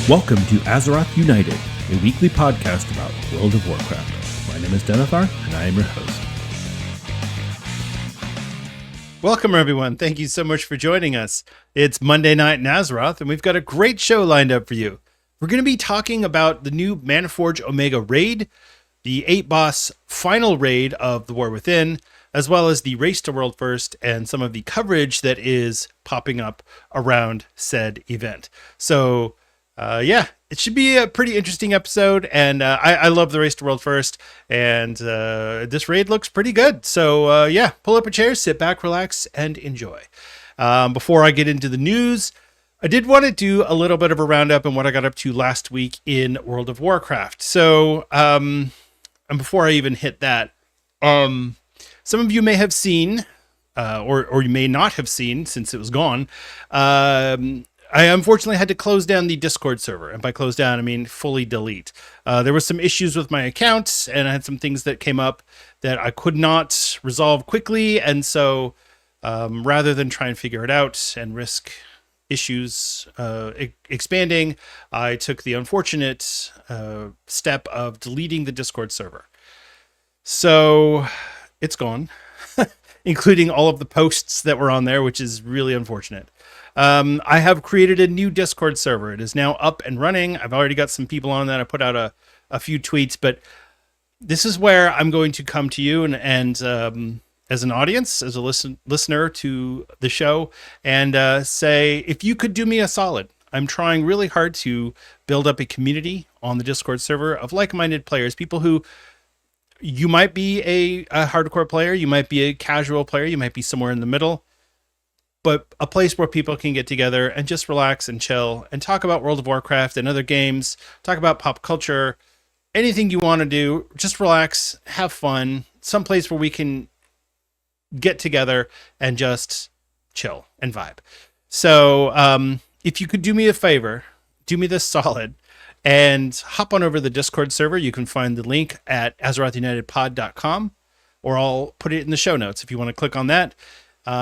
Welcome to Azeroth United, a weekly podcast about World of Warcraft. My name is Denethar, and I am your host. Welcome, everyone. Thank you so much for joining us. It's Monday night in Azeroth, and we've got a great show lined up for you. We're going to be talking about the new Manaforge Omega raid, the 8-boss final raid of the War Within, as well as the Race to World First and some of the coverage that is popping up around said event. So, it should be a pretty interesting episode, and I love the Race to World First, and this raid looks pretty good. So, pull up a chair, sit back, relax, and enjoy. Before I get into the news, I did want to do a little bit of a roundup on what I got up to last week in World of Warcraft. So, and before I even hit that, some of you may have seen, or you may not have seen since it was gone, I unfortunately had to close down the Discord server. And by close down, I mean fully delete. There was some issues with my account, and I had some things that came up that I could not resolve quickly. And so rather than try and figure it out and risk issues expanding, I took the unfortunate step of deleting the Discord server. So it's gone, including all of the posts that were on there, which is really unfortunate. I have created a new Discord server. It is now up and running. I've already got some people on that. I put out a few tweets, but this is where I'm going to come to you and as an audience, as a listener to the show, and say, if you could do me a solid. I'm trying really hard to build up a community on the Discord server of like-minded players, people who you might be a hardcore player, you might be a casual player, you might be somewhere in the middle, but a place where people can get together and just relax and chill and talk about World of Warcraft and other games, talk about pop culture, anything you want to do, just relax, have fun, some place where we can get together and just chill and vibe. So if you could do me a favor, do me this solid, and hop on over to the Discord server. You can find the link at AzerothUnitedPod.com, or I'll put it in the show notes if you want to click on that.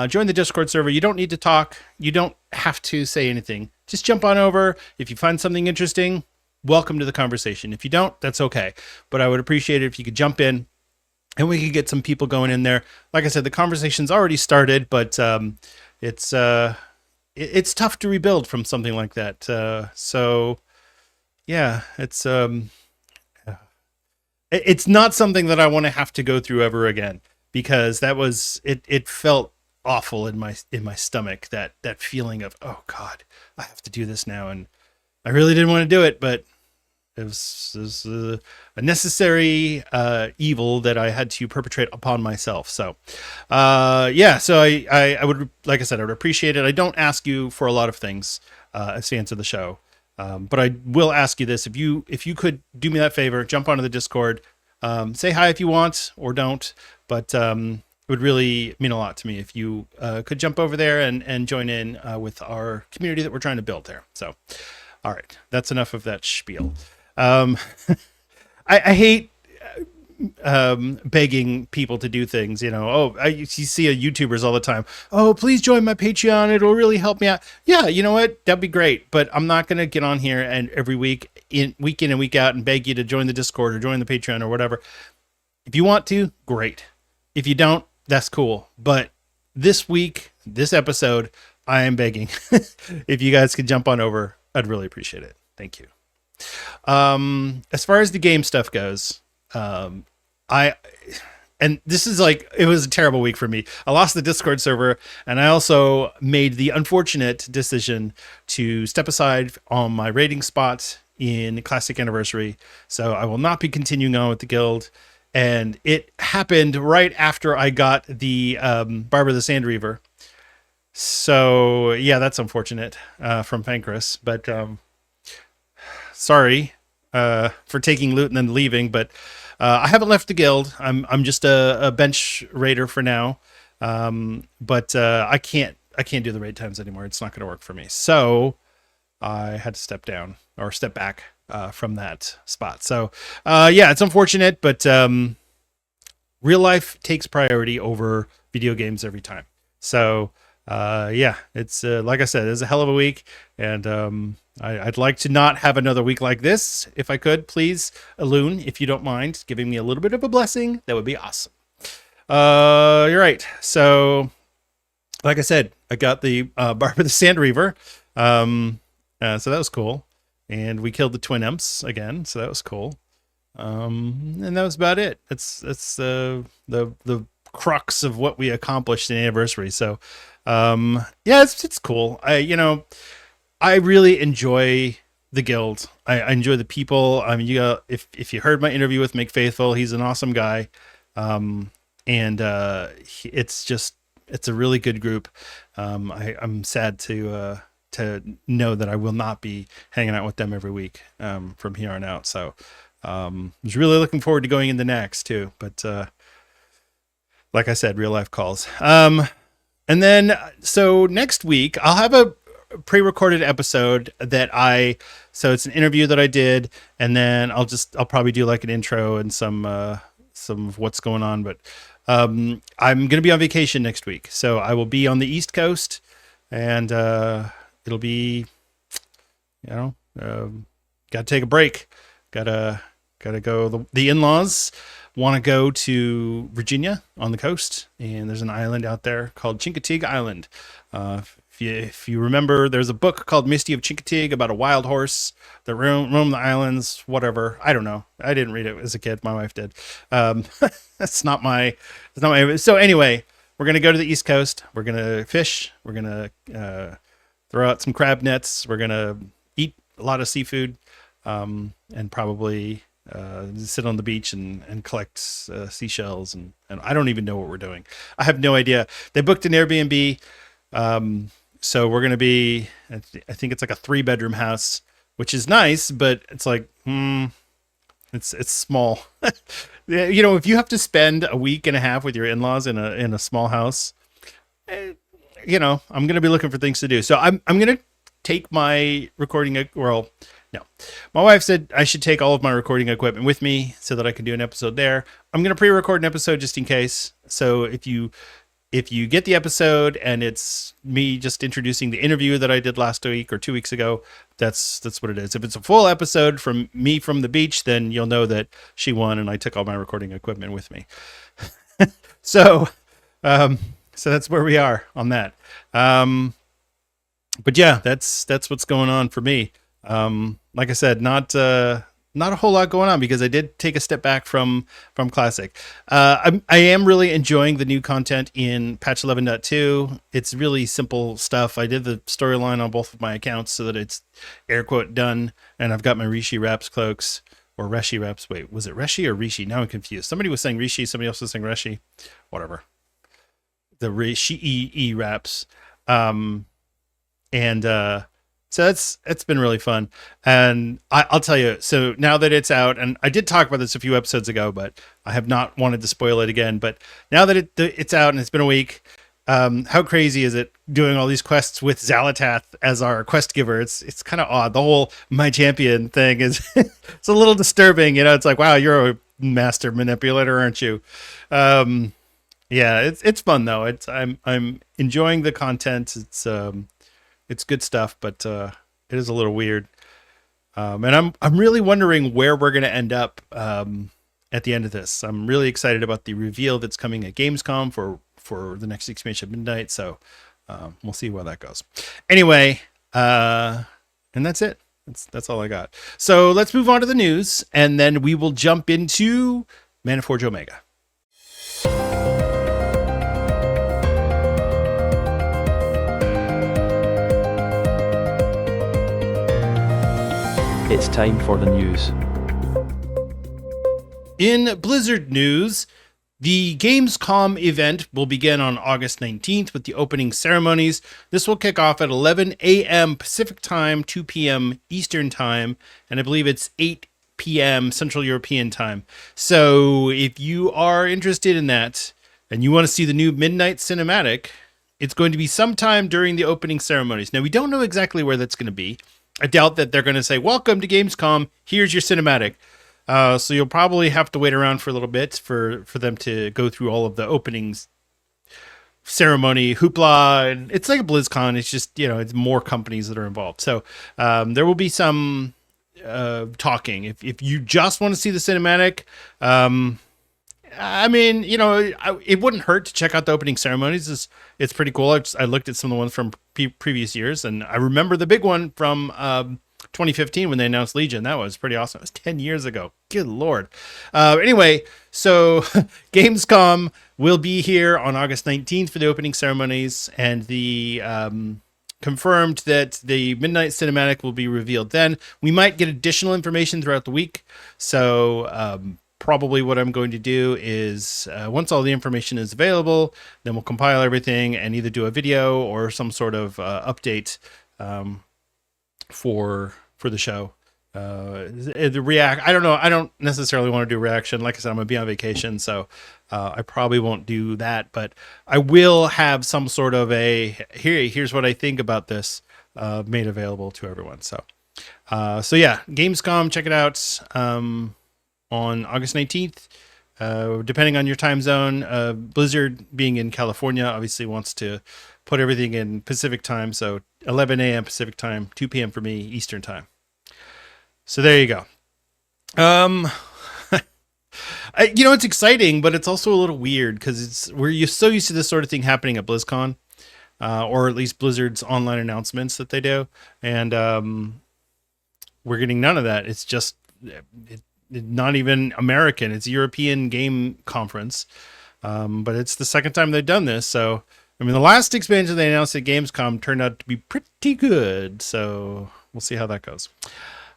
Join the Discord server. You don't need to talk. You don't have to say anything. Just jump on over. If you find something interesting, welcome to the conversation. If you don't, that's okay. But I would appreciate it if you could jump in and we could get some people going in there. Like I said, the conversation's already started, but it's tough to rebuild from something like that. It's not something that I want to have to go through ever again, because that was it felt awful in my stomach, that feeling of, oh God, I have to do this now, and I really didn't want to do it, but it was a necessary evil that I had to perpetrate upon myself. So I would, like I said, I would appreciate it. I don't ask you for a lot of things as fans of the show, but I will ask you this: if you could do me that favor, jump onto the Discord, say hi if you want, or don't, but it would really mean a lot to me if you could jump over there and join in with our community that we're trying to build there. So, all right, that's enough of that spiel. I hate begging people to do things. You see YouTubers all the time. Oh, please join my Patreon. It'll really help me out. Yeah, you know what? That'd be great. But I'm not going to get on here and every week in and week out and beg you to join the Discord or join the Patreon or whatever. If you want to, great. If you don't, that's cool. But this week, this episode, I am begging. If you guys could jump on over, I'd really appreciate it. Thank you. As far as the game stuff goes, and this is it was a terrible week for me. I lost the Discord server, and I also made the unfortunate decision to step aside on my raiding spot in Classic Anniversary. So I will not be continuing on with the guild. And it happened right after I got the Barbara the Sand Reaver. So, yeah, that's unfortunate from Pancras. But sorry for taking loot and then leaving. But I haven't left the guild. I'm just a bench raider for now. But I can't do the raid times anymore. It's not going to work for me. So I had to step back from that spot. So, it's unfortunate, but real life takes priority over video games every time. So, it's like I said, it was a hell of a week, and I'd like to not have another week like this. If I could, please, Alun, if you don't mind giving me a little bit of a blessing, that would be awesome. You're right. So, like I said, I got the Barb of the Sand Reaver. So that was cool. And we killed the Twin Imps again. So that was cool. And that was about it. It's the crux of what we accomplished in Anniversary. So, yeah, it's cool. I really enjoy the guild. I enjoy the people. I mean, if you heard my interview with Make Faithful, he's an awesome guy. It's a really good group. I'm sad to know that I will not be hanging out with them every week, from here on out. So, I was really looking forward to going into next too, but, like I said, real life calls. And then, so next week I'll have a pre-recorded episode so it's an interview that I did, and then I'll probably do like an intro and some of what's going on. But I'm going to be on vacation next week, so I will be on the East Coast, and it'll be, got to take a break. Gotta go. The in-laws want to go to Virginia on the coast, and there's an island out there called Chincoteague Island. If you remember, there's a book called Misty of Chincoteague about a wild horse that roamed the islands, whatever. I don't know. I didn't read it as a kid. My wife did. It's not my. So anyway, we're going to go to the East Coast. We're going to fish. We're going to throw out some crab nets. We're going to eat a lot of seafood, and probably sit on the beach and collect seashells. And I don't even know what we're doing. I have no idea. They booked an Airbnb. So we're going to be, I think it's like a 3-bedroom house, which is nice, but it's like, it's small. If you have to spend a week and a half with your in-laws in a small house, I'm going to be looking for things to do. So I'm going to take my recording. No, my wife said I should take all of my recording equipment with me so that I can do an episode there. I'm going to pre-record an episode just in case. So if you get the episode and it's me just introducing the interview that I did last week or 2 weeks ago, that's what it is. If it's a full episode from me from the beach, then you'll know that she won and I took all my recording equipment with me. So that's where we are on that. But yeah, that's what's going on for me. Like I said, not a whole lot going on because I did take a step back from Classic. I am really enjoying the new content in patch 11.2. It's really simple stuff. I did the storyline on both of my accounts so that it's air quote done. And I've got my Rishi Wraps cloaks or Reshi Wraps. Wait, was it Reshi or Rishi? Now I'm confused. Somebody was saying Rishi. Somebody else was saying Reshi. Whatever. The Rishi Wraps. So it's been really fun. And I'll tell you, so now that it's out, and I did talk about this a few episodes ago, but I have not wanted to spoil it again. But now that it's out and it's been a week, how crazy is it doing all these quests with Xalatath as our quest giver? It's kind of odd. The whole My Champion thing is it's a little disturbing. It's like, wow, you're a master manipulator, aren't you? Yeah, it's fun though. I'm enjoying the content. It's good stuff, but it is a little weird. And I'm really wondering where we're going to end up at the end of this. I'm really excited about the reveal that's coming at Gamescom for the next expansion of Midnight. So we'll see where that goes. Anyway, and that's it. That's all I got. So let's move on to the news, and then we will jump into Manaforge Omega. It's time for the news. In Blizzard news, the Gamescom event will begin on August 19th with the opening ceremonies. This will kick off at 11 a.m. Pacific time, 2 p.m. Eastern time, and I believe it's 8 p.m. Central European time. So if you are interested in that and you want to see the new Midnight Cinematic, it's going to be sometime during the opening ceremonies. Now, we don't know exactly where that's going to be. I doubt that they're going to say, welcome to Gamescom, here's your cinematic. So you'll probably have to wait around for a little bit for them to go through all of the openings ceremony hoopla, and it's like a BlizzCon. It's just, it's more companies that are involved. So there will be some talking. If you just want to see the cinematic, I mean, it wouldn't hurt to check out the opening ceremonies. It's pretty cool. I looked at some of the ones from previous years, and I remember the big one from 2015 when they announced Legion. That was pretty awesome. It was 10 years ago. Good Lord. Anyway, so Gamescom will be here on August 19th for the opening ceremonies, and the confirmed that the Midnight Cinematic will be revealed then. We might get additional information throughout the week. So probably what I'm going to do is once all the information is available, then we'll compile everything and either do a video or some sort of update for the show. The react, I don't know. I don't necessarily want to do reaction. Like I said, I'm going to be on vacation, so I probably won't do that, but I will have some sort of here's what I think about this made available to everyone. So yeah, Gamescom, check it out on August 19th. Depending on your time zone, Blizzard being in California obviously wants to put everything in Pacific time. So 11 a.m. Pacific time, 2 p.m. for me, Eastern time. So there you go. It's exciting, but it's also a little weird because we're so used to this sort of thing happening at BlizzCon, or at least Blizzard's online announcements that they do. And we're getting none of that. It's just not even American. It's a European game conference. But it's the second time they've done this. So, I mean, the last expansion they announced at Gamescom turned out to be pretty good. So we'll see how that goes.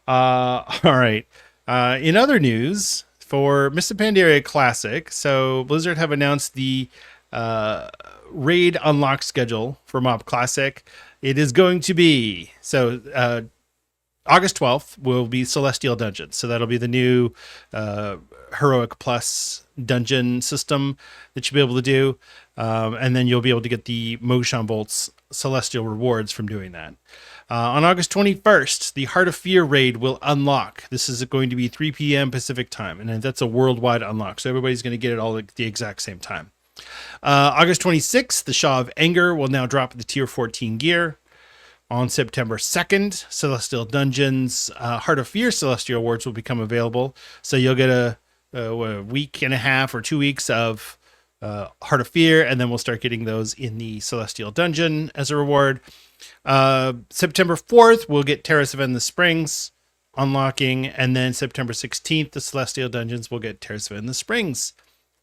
All right. In other news, for Mr. Pandaria Classic, so Blizzard have announced the raid unlock schedule for Mob Classic. It is going to be August 12th will be Celestial Dungeons. So that'll be the new Heroic Plus dungeon system that you'll be able to do. And then you'll be able to get the Mogshambolt's Celestial rewards from doing that. On August 21st, the Heart of Fear raid will unlock. This is going to be 3 p.m. Pacific time, and that's a worldwide unlock. So everybody's going to get it all at the exact same time. August 26th, the Shaw of Anger will now drop the Tier 14 gear. On September 2nd, Celestial Dungeons Heart of Fear Celestial Awards will become available. So you'll get a week and a half or 2 weeks of Heart of Fear, and then we'll start getting those in the Celestial Dungeon as a reward. September 4th, we'll get Terrace of Endless Springs unlocking, and then September 16th, the Celestial Dungeons will get Terrace of Endless Springs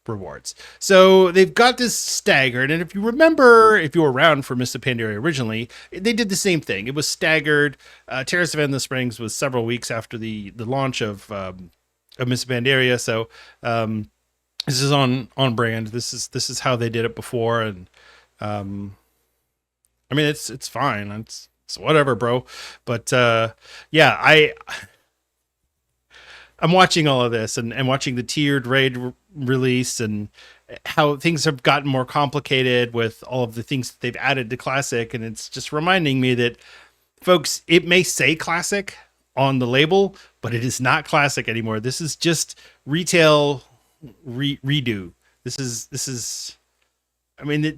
rewards. So they've got this staggered, and if you remember, if you were around for Mists of Pandaria originally, they did the same thing. It was staggered. Terrace of Endless Springs was several weeks after the launch of Mists of Pandaria, so this is on brand. This is how they did it before, and I mean, it's fine. It's whatever, bro. But yeah, I'm watching all of this and watching the tiered raid release and how things have gotten more complicated with all of the things that they've added to Classic. And it's just reminding me that, folks, it may say Classic on the label, but it is not Classic anymore. This is just retail redo. This is, I mean,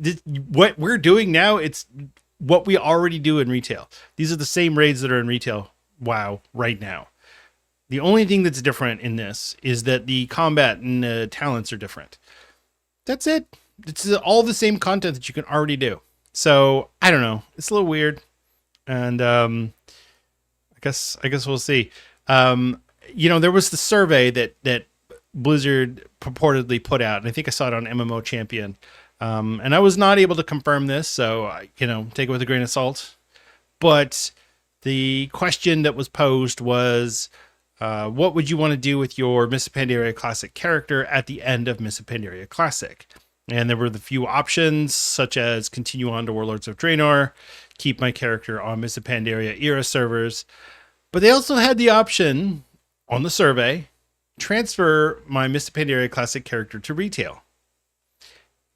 what we're doing now, it's what we already do in retail. These are the same raids that are in retail WoW right now. The only thing that's different in this is that the combat and talents are different. That's it. It's all the same content that you can already do. So I don't know. It's a little weird, and I guess we'll see. There was the survey that Blizzard purportedly put out, and I think I saw it on MMO Champion. And I was not able to confirm this, so take it with a grain of salt. But the question that was posed was, what would you want to do with your Mists of Pandaria Classic character at the end of Mists of Pandaria Classic? And there were the few options, such as continue on to Warlords of Draenor, keep my character on Mists of Pandaria era servers. But they also had the option on the survey, transfer my Mists of Pandaria Classic character to retail.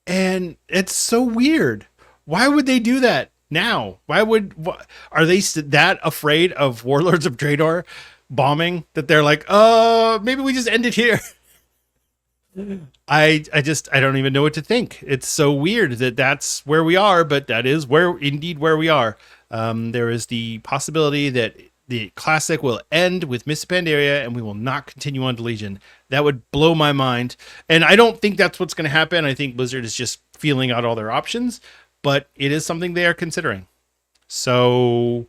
And it's so weird. Why would they do that now? Are they that afraid of Warlords of Draenor bombing that they're like, maybe we just end it here? I don't even know what to think. It's so weird that that's where we are, but that is where we are. There is the possibility that the Classic will end with Mists of Pandaria and we will not continue on to Legion. That would blow my mind. And I don't think that's what's going to happen. I think Blizzard is just feeling out all their options, but it is something they are considering. So,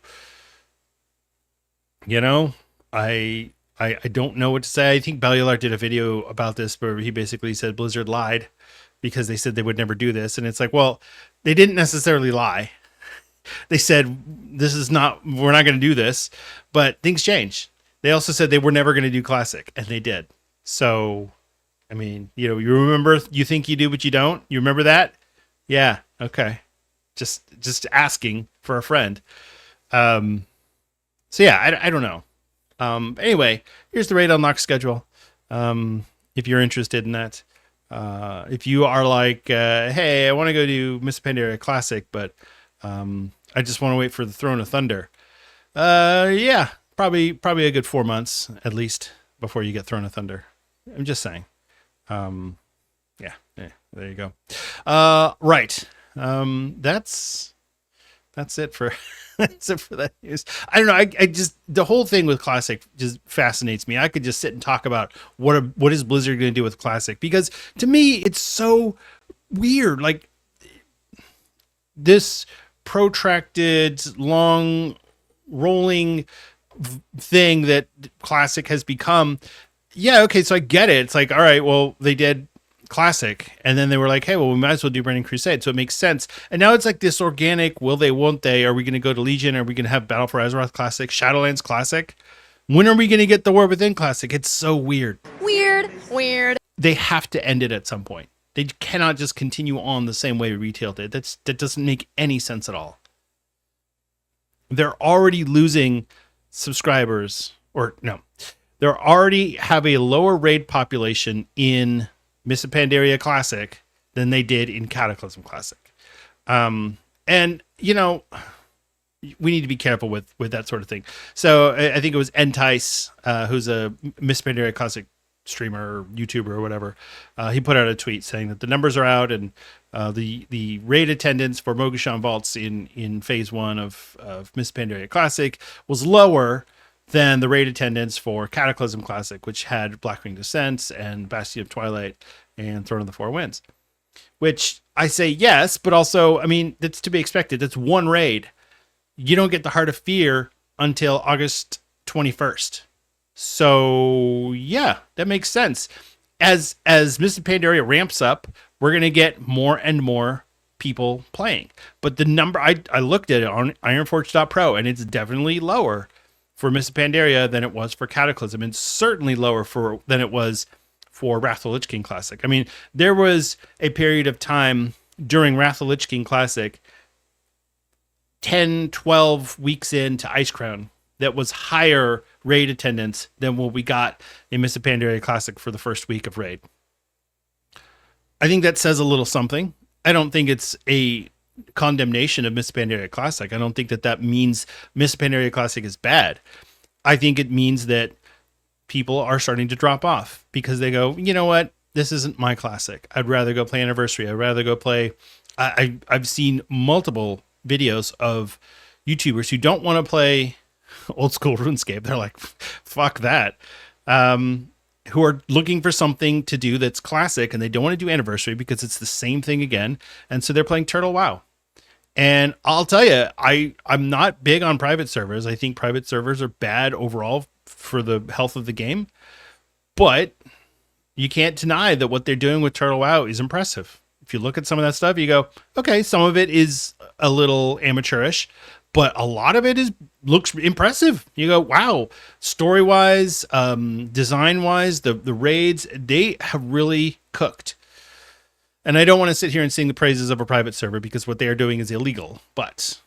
I don't know what to say. I think Bellular did a video about this where he basically said Blizzard lied because they said they would never do this. And it's like, well, they didn't necessarily lie. They said, we're not going to do this, but things change. They also said they were never going to do Classic, and they did. So, I mean, you remember, you think you do, but you don't. You remember that? Yeah. Okay. Just asking for a friend. So yeah, I don't know. Anyway, here's the raid unlock schedule. If you're interested in that, if you are like, hey, I want to go do Mists of Pandaria Classic, but I just want to wait for the Throne of Thunder. Yeah, probably a good 4 months at least before you get Throne of Thunder. I'm just saying. Yeah, there you go. Right. That's it for that's it for that news. I don't know. I just, the whole thing with Classic just fascinates me. I could just sit and talk about what is Blizzard going to do with Classic, because to me it's so weird. Like, this protracted, long rolling thing that Classic has become. Yeah, okay, so I get it. It's like, all right, well, they did Classic, and then they were like, hey, well, we might as well do Burning Crusade, so it makes sense. And now it's like this organic, will they, won't they? Are we going to go to Legion? Are we going to have Battle for Azeroth Classic, Shadowlands Classic? When are we going to get the War Within Classic? It's so weird. Weird. They have to end it at some point. They cannot just continue on the same way retail did. That doesn't make any sense at all. They're already losing subscribers, or no, they already have a lower raid population in Mists of Pandaria Classic than they did in Cataclysm Classic. And, we need to be careful with that sort of thing. So I think it was Entice, who's a Mists of Pandaria Classic streamer or YouTuber or whatever. He put out a tweet saying that the numbers are out, and the raid attendance for Mogashan Vaults in phase 1 of Mists of Pandaria Classic was lower than the raid attendance for Cataclysm Classic, which had Blackwing Descent and Bastion of Twilight and Throne of the Four Winds. Which I say yes, but also, I mean, that's to be expected. That's one raid. You don't get the Heart of Fear until August 21st. So yeah, that makes sense. As Mists of Pandaria ramps up, we're going to get more and more people playing. But the number, I looked at it on ironforge.pro, and it's definitely lower for Mists of Pandaria than it was for Cataclysm, and certainly lower than it was for Wrath of the Lich King Classic. I mean, there was a period of time during Wrath of the Lich King Classic, 10, 12 weeks into Icecrown, that was higher raid attendance than what we got in Mists of Pandaria Classic for the first week of raid. I think that says a little something. I don't think it's a condemnation of Mists of Pandaria Classic. I don't think that means Mists of Pandaria Classic is bad. I think it means that people are starting to drop off because they go, you know what? This isn't my Classic. I'd rather go play Anniversary. I'd rather go play. I've seen multiple videos of YouTubers who don't want to play old school RuneScape. They're like, fuck that. Who are looking for something to do that's classic, and they don't want to do Anniversary because it's the same thing again. And so they're playing Turtle WoW. And I'll tell you, I'm not big on private servers. I think private servers are bad overall for the health of the game. But you can't deny that what they're doing with Turtle WoW is impressive. If you look at some of that stuff, you go, okay, some of it is a little amateurish, but a lot of it looks impressive. You go, wow, story-wise, design-wise, the raids, they have really cooked. And I don't want to sit here and sing the praises of a private server because what they are doing is illegal, but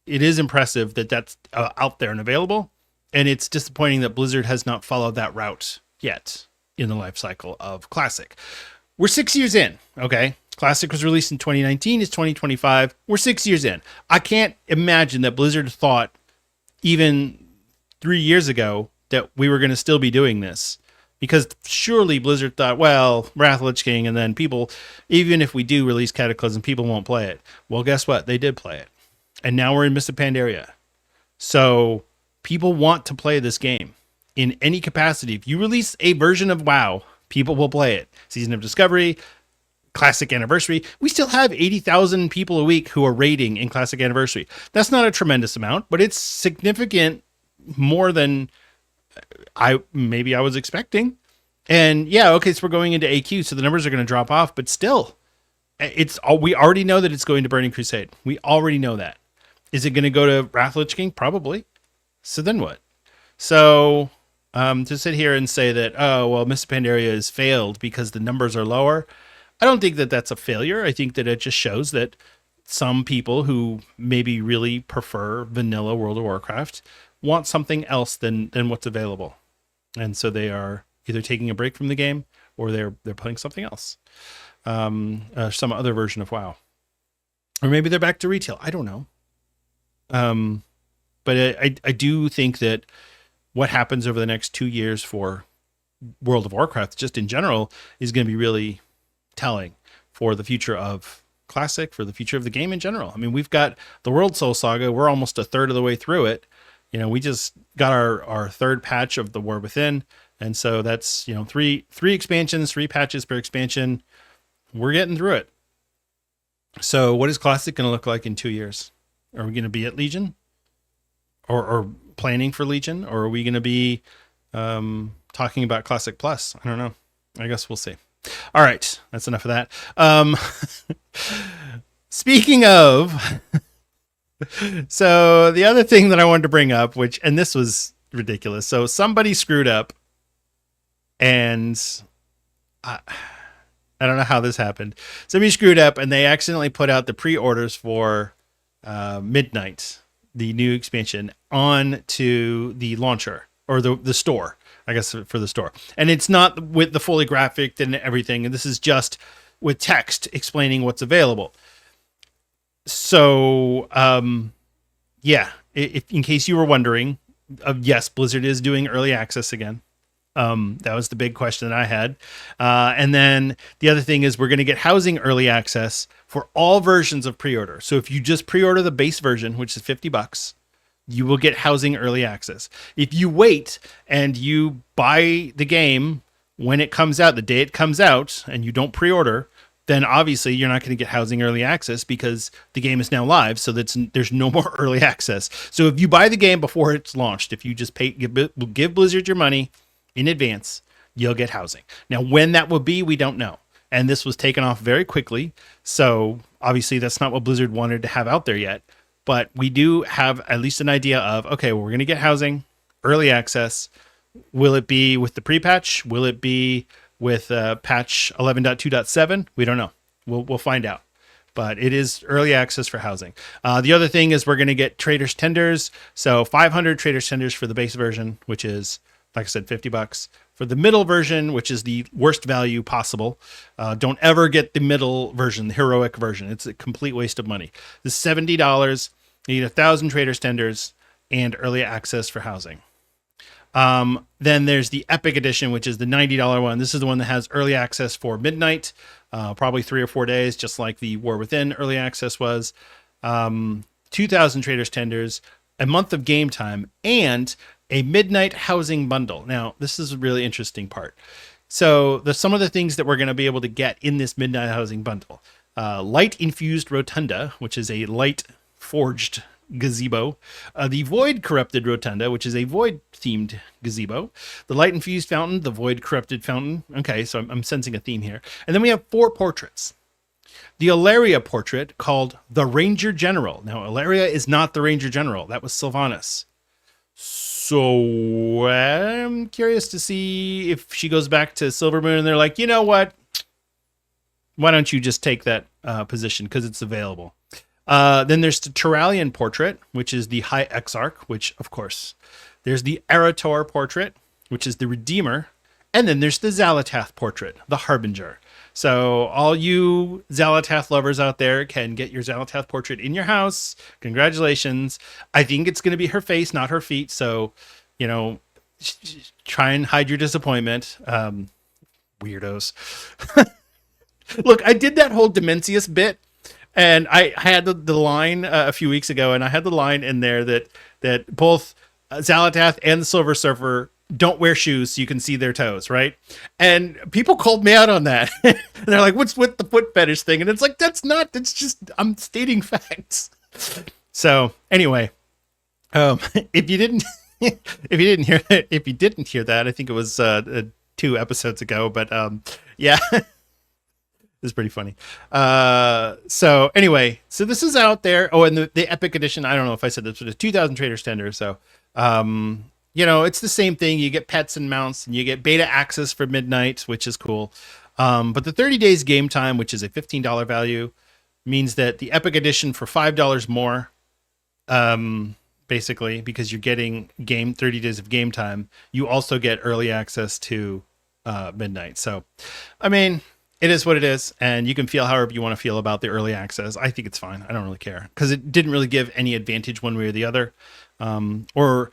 it is impressive that that's out there and available. And it's disappointing that Blizzard has not followed that route yet in the life cycle of Classic. We're 6 years in, okay? Classic was released in 2019, it's 2025. We're 6 years in. I can't imagine that Blizzard thought even 3 years ago that we were going to still be doing this. Because surely Blizzard thought, well, Wrath of the Lich King, and then people, even if we do release Cataclysm, people won't play it. Well, guess what? They did play it. And now we're in Mists of Pandaria. So people want to play this game in any capacity. If you release a version of WoW, people will play it. Season of Discovery, Classic Anniversary. We still have 80,000 people a week who are raiding in Classic Anniversary. That's not a tremendous amount, but it's significant more than I was expecting. And yeah, okay, so we're going into AQ, so the numbers are going to drop off, but still, we already know that it's going to Burning Crusade. We already know that. Is it going to go to Wrath of the Lich King? Probably. So then what? So to sit here and say that, oh, well, Mists of Pandaria has failed because the numbers are lower, I don't think that that's a failure. I think that it just shows that some people who maybe really prefer vanilla World of Warcraft want something else than what's available. And so they are either taking a break from the game or they're playing something else. Some other version of WoW. Or maybe they're back to retail. I don't know. But I do think that what happens over the next 2 years for World of Warcraft, just in general, is going to be really telling for the future of Classic, for the future of the game in general. I mean, we've got the World Soul Saga. We're almost a third of the way through it. You know, we just got our third patch of the War Within. And so that's, you know, three expansions, 3 patches per expansion. We're getting through it. So what is Classic going to look like in 2 years? Are we going to be at Legion? Or planning for Legion? Or are we going to be talking about Classic Plus? I don't know. I guess we'll see. All right. That's enough of that. Speaking of... So the other thing that I wanted to bring up, and this was ridiculous. So somebody screwed up, and I don't know how this happened. Somebody screwed up, and they accidentally put out the pre-orders for Midnight, the new expansion, onto the launcher or the store, I guess, for the store. And it's not with the fully graphic and everything. And this is just with text explaining what's available. So, if in case you were wondering, yes, Blizzard is doing early access again. That was the big question that I had. And then the other thing is we're going to get housing early access for all versions of pre-order. So if you just pre-order the base version, which is $50, you will get housing early access. If you wait and you buy the game when it comes out, the day it comes out, and you don't pre-order, then obviously you're not going to get housing early access because the game is now live. So there's no more early access. So if you buy the game before it's launched, if you just give Blizzard your money in advance, you'll get housing. Now, when that will be, we don't know. And this was taken off very quickly. So obviously that's not what Blizzard wanted to have out there yet. But we do have at least an idea of, okay, well, we're going to get housing, early access. Will it be with the pre-patch? Will it be with patch 11.2.7? We don't know. We'll find out. But it is early access for housing. The other thing is we're going to get Traders Tenders. So 500 Traders Tenders for the base version, which is, like I said, $50. For the middle version, which is the worst value possible, don't ever get the middle version, the heroic version. It's a complete waste of money. This is $70. You need 1,000 Traders Tenders and early access for housing. Then there's the Epic Edition, which is the $90 one. This is the one that has early access for Midnight, probably 3 or 4 days, just like the War Within early access was. 2,000 Traders Tenders, a month of game time, and a Midnight housing bundle. Now, this is a really interesting part. So there's some of the things that we're going to be able to get in this Midnight housing bundle. Light Infused Rotunda, which is a light forged gazebo. The Void Corrupted Rotunda, which is a Void themed gazebo. The Light Infused Fountain, the Void Corrupted Fountain. Okay, so I'm sensing a theme here. And then we have 4 portraits. The Ilaria portrait, called the Ranger General. Now, Ilaria is not the Ranger General. That was Sylvanas. So I'm curious to see if she goes back to Silvermoon and they're like, you know what? Why don't you just take that position because it's available? Then there's the Turalian portrait, which is the High Exarch, which, of course, there's the Arator portrait, which is the Redeemer. And then there's the Xalatath portrait, the Harbinger. So all you Xalatath lovers out there can get your Xalatath portrait in your house. Congratulations. I think it's going to be her face, not her feet. So, you know, try and hide your disappointment. Weirdos. Look, I did that whole Dimensius bit, and I had the line a few weeks ago, and I had the line in there that both Xalatath and the Silver Surfer don't wear shoes so you can see their toes, right? And people called me out on that. And they're like, what's with the foot fetish thing? And it's like, that's just, I'm stating facts. So anyway, if you didn't hear that, I think it was 2 episodes ago, but yeah. It's pretty funny. So anyway, so this is out there. Oh, and the Epic Edition, I don't know if I said this, but it's 2,000 traders tender. So, it's the same thing. You get pets and mounts, and you get beta access for midnight, which is cool. But the 30 days game time, which is a $15 value, means that the Epic Edition for $5 more, basically, because you're getting 30 days of game time, you also get early access to midnight. So, I mean, it is what it is, and you can feel however you want to feel about the early access. I think it's fine. I don't really care, because it didn't really give any advantage one way or the other, or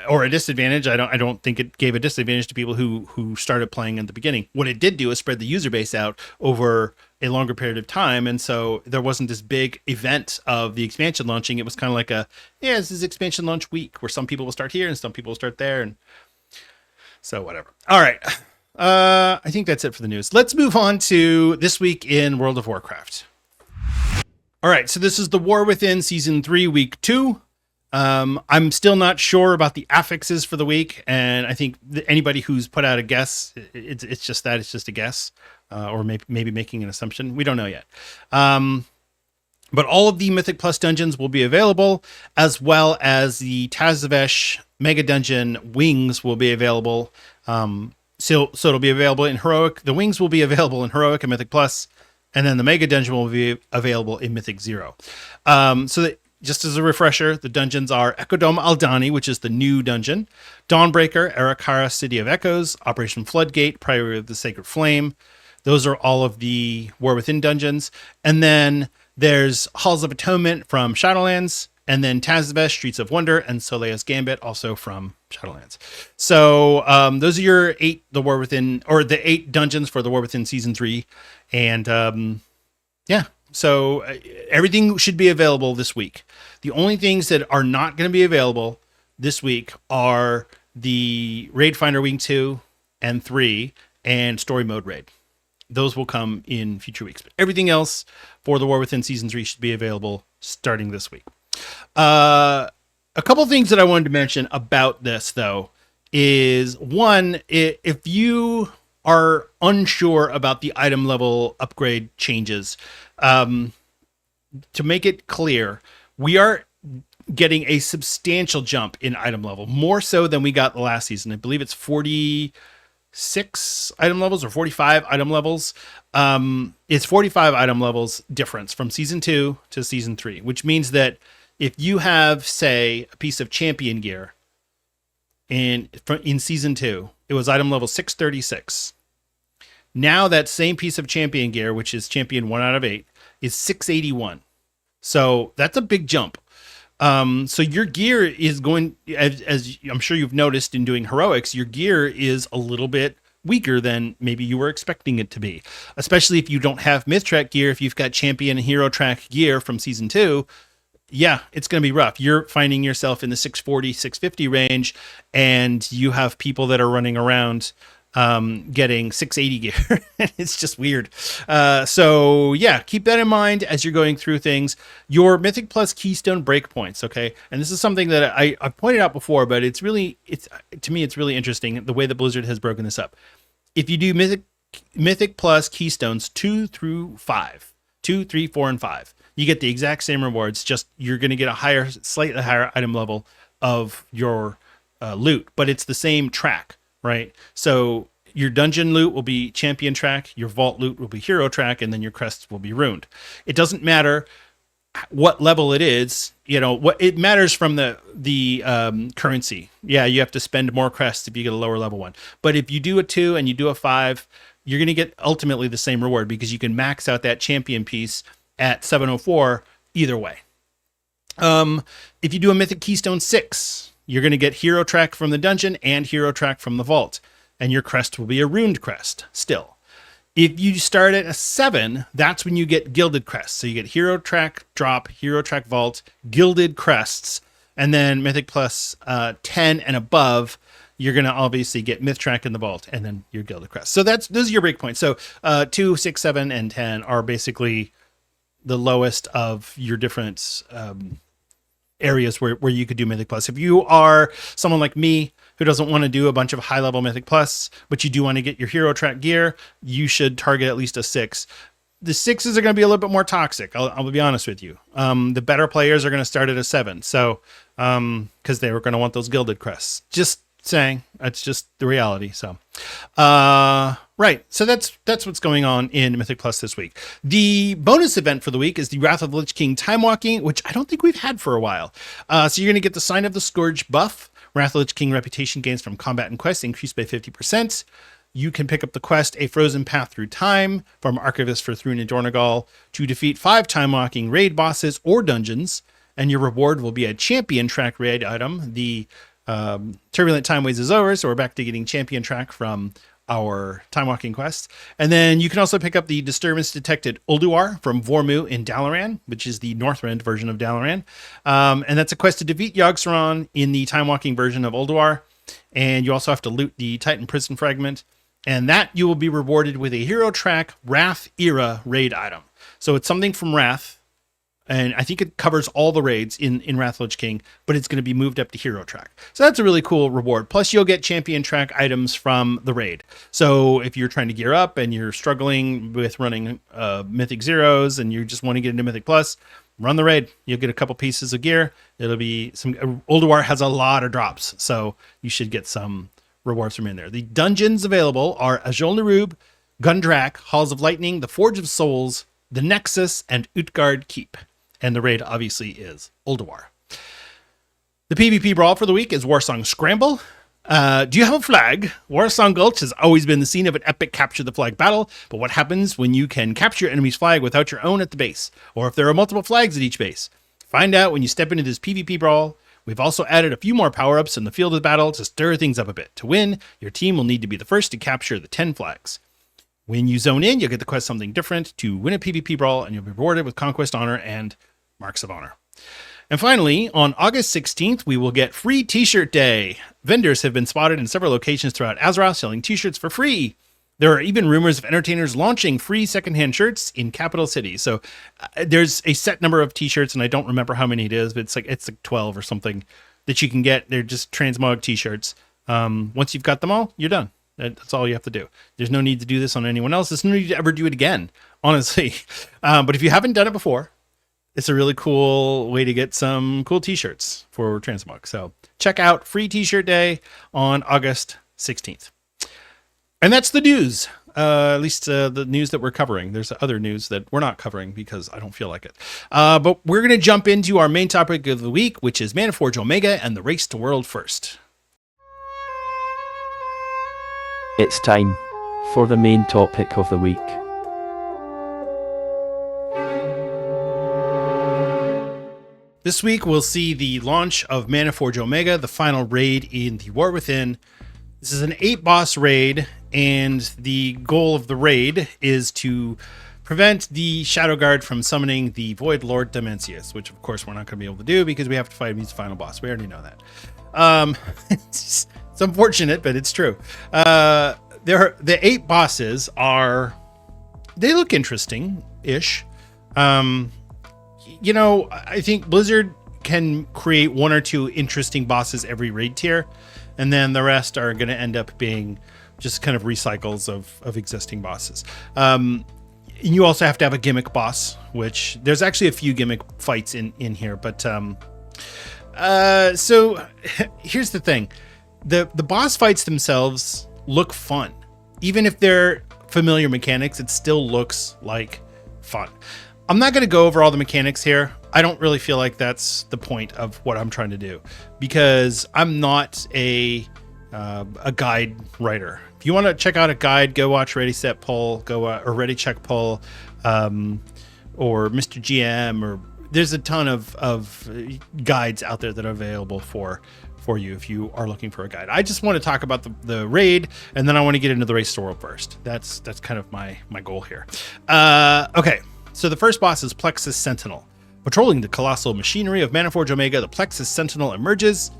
a disadvantage. I don't think it gave a disadvantage to people who started playing in the beginning. What it did do is spread the user base out over a longer period of time, and so there wasn't this big event of the expansion launching. It was kind of like this is expansion launch week, where some people will start here and some people will start there, and so whatever. All right. I think that's it for the news. Let's move on to this week in World of Warcraft. All right, so this is the War Within Season 3, Week 2. I'm still not sure about the affixes for the week, and I think anybody who's put out a guess, it's just a guess, or maybe making an assumption. We don't know yet. But all of the Mythic Plus dungeons will be available, as well as the Tazavesh Mega Dungeon Wings will be available. So it'll be available in Heroic. The Wings will be available in Heroic and Mythic Plus, and then the Mega Dungeon will be available in Mythic 0. Just as a refresher, the dungeons are Ecodome Aldani, which is the new dungeon, Dawnbreaker, Arakara, City of Echoes, Operation Floodgate, Priory of the Sacred Flame. Those are all of the War Within dungeons. And then there's Halls of Atonement from Shadowlands, and then Tazavesh, Streets of Wonder, and Soleil's Gambit, also from Shadowlands. So those are your 8 the 8 dungeons for the War Within Season 3. And yeah, so everything should be available this week. The only things that are not going to be available this week are the Raid Finder Wing 2 and 3 and Story Mode Raid. Those will come in future weeks. But everything else for the War Within Season 3 should be available starting this week. A couple things that I wanted to mention about this, though, is one, if you are unsure about the item level upgrade changes, to make it clear, we are getting a substantial jump in item level, more so than we got the last season. I believe it's 46 item levels or 45 item levels. It's 45 item levels difference from Season 2 to Season 3, which means that if you have, say, a piece of champion gear in Season 2, it was item level 636. Now that same piece of champion gear, which is champion 1 out of 8, is 681. So that's a big jump. So your gear is going, as I'm sure you've noticed in doing heroics, your gear is a little bit weaker than maybe you were expecting it to be. Especially if you don't have myth track gear, if you've got champion and hero track gear from Season 2, yeah, it's going to be rough. You're finding yourself in the 640, 650 range, and you have people that are running around getting 680 gear. It's just weird. So yeah, keep that in mind as you're going through things. Your Mythic Plus Keystone breakpoints, okay? And this is something that I've pointed out before, but to me, it's really interesting the way that Blizzard has broken this up. If you do Mythic Plus Keystones 2 through 5, 2, 3, 4, and 5, you get the exact same rewards, just you're going to get a slightly higher item level of your loot, but it's the same track, right? So your dungeon loot will be champion track, your vault loot will be hero track, and then your crests will be ruined. It doesn't matter what level it is, what it matters from the currency. Yeah, you have to spend more crests if you get a lower level one. But if you do a 2 and you do a 5, you're going to get ultimately the same reward because you can max out that champion piece at 704 either way. If you do a Mythic Keystone 6, you're going to get hero track from the dungeon and hero track from the vault. And your crest will be a runed crest still. If you start at a 7, that's when you get gilded crests. So you get hero track drop, hero track vault, gilded crests, and then mythic plus 10 and above, you're going to obviously get myth track in the vault and then your gilded crest. So those are your breakpoints. So 2, 6, 7, and 10 are basically the lowest of your different areas where you could do mythic plus. If you are someone like me who doesn't want to do a bunch of high level mythic plus, but you do want to get your hero track gear, you should target at least a 6. The 6s are going to be a little bit more toxic. I'll be honest with you. The better players are going to start at a 7. So, because they were going to want those gilded crests. Just saying, that's just the reality. So, right. So that's what's going on in Mythic Plus this week. The bonus event for the week is the Wrath of the Lich King Time Walking, which I don't think we've had for a while. So you're going to get the Sign of the Scourge buff. Wrath of the Lich King reputation gains from combat and quests increased by 50%. You can pick up the quest A Frozen Path Through Time from Archivist for Thrun and Dornagal to defeat 5 time walking raid bosses or dungeons, and your reward will be a champion track raid item. The Turbulent Time Ways is over, so we're back to getting champion track from our time walking quest. And then you can also pick up the Disturbance Detected Ulduar from Vormu in Dalaran, which is the Northrend version of Dalaran. And that's a quest to defeat Yogg-Saron in the time walking version of Ulduar. And you also have to loot the Titan Prison Fragment. And that you will be rewarded with a hero track Wrath era raid item. So it's something from Wrath. And I think it covers all the raids in Wrath of the Lich King, but it's going to be moved up to hero track. So that's a really cool reward. Plus you'll get champion track items from the raid. So if you're trying to gear up and you're struggling with running Mythic Zeros and you just want to get into Mythic Plus, run the raid. You'll get a couple pieces of gear. It'll be some, Ulduar has a lot of drops, so you should get some rewards from in there. The dungeons available are Ajol Narub, Gundrak, Halls of Lightning, the Forge of Souls, the Nexus, and Utgard Keep. And the raid obviously is Ulduar. The PvP brawl for the week is Warsong Scramble. Do you have a flag? Warsong Gulch has always been the scene of an epic capture the flag battle, but what happens when you can capture your enemy's flag without your own at the base? Or if there are multiple flags at each base? Find out when you step into this PvP brawl. We've also added a few more power-ups in the field of battle to stir things up a bit. To win, your team will need to be the first to capture the 10 flags. When you zone in, you'll get to quest something different to win a PvP brawl, and you'll be rewarded with Conquest Honor and Marks of Honor. And finally, on August 16th, we will get Free T-Shirt Day. Vendors have been spotted in several locations throughout Azeroth selling T-shirts for free. There are even rumors of entertainers launching free secondhand shirts in capital cities. So there's a set number of T-shirts, and I don't remember how many it is, but it's like 12 or something that you can get. They're just transmog T-shirts. Once you've got them all, you're done. That's all you have to do. There's no need to do this on anyone else. There's no need to ever do it again, honestly. But if you haven't done it before, it's a really cool way to get some cool T-shirts for Transmog. So check out Free T-Shirt Day on August 16th. And that's the news. At least the news that we're covering. There's other news that we're not covering because I don't feel like it. But we're going to jump into our main topic of the week, which is Manaforge Omega and the race to world first. It's time for the main topic of the week. This week, we'll see the launch of Manaforge Omega, the final raid in the War Within. This is an 8-boss raid, and the goal of the raid is to prevent the Shadow Guard from summoning the Void Lord Dimensius, which, of course, we're not going to be able to do because we have to fight him. He's the final boss. We already know that. It's unfortunate, but it's true. The 8 bosses they look interesting-ish. You know, I think Blizzard can create 1 or 2 interesting bosses every raid tier, and then the rest are going to end up being just kind of recycles of existing bosses. You also have to have a gimmick boss, which there's actually a few gimmick fights in here. But so here's the thing. The boss fights themselves look fun. Even if they're familiar mechanics, it still looks like fun. I'm not going to go over all the mechanics here. I don't really feel like that's the point of what I'm trying to do because I'm not a guide writer. If you want to check out a guide, go watch Ready Set Pull, or Ready Check Pull, or Mr. GM, or there's a ton of guides out there that are available for you if you are looking for a guide. I just want to talk about the raid, and then I want to get into the race to world first. That's kind of my goal here. Okay, so the first boss is Plexus Sentinel. Patrolling the colossal machinery of Manaforge Omega, the Plexus Sentinel emerges,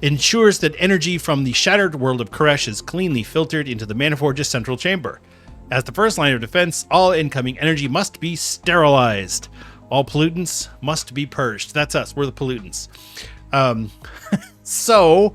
ensures that energy from the shattered world of Koresh is cleanly filtered into the Manaforge's central chamber. As the first line of defense, all incoming energy must be sterilized. All pollutants must be purged. That's us. We're the pollutants. So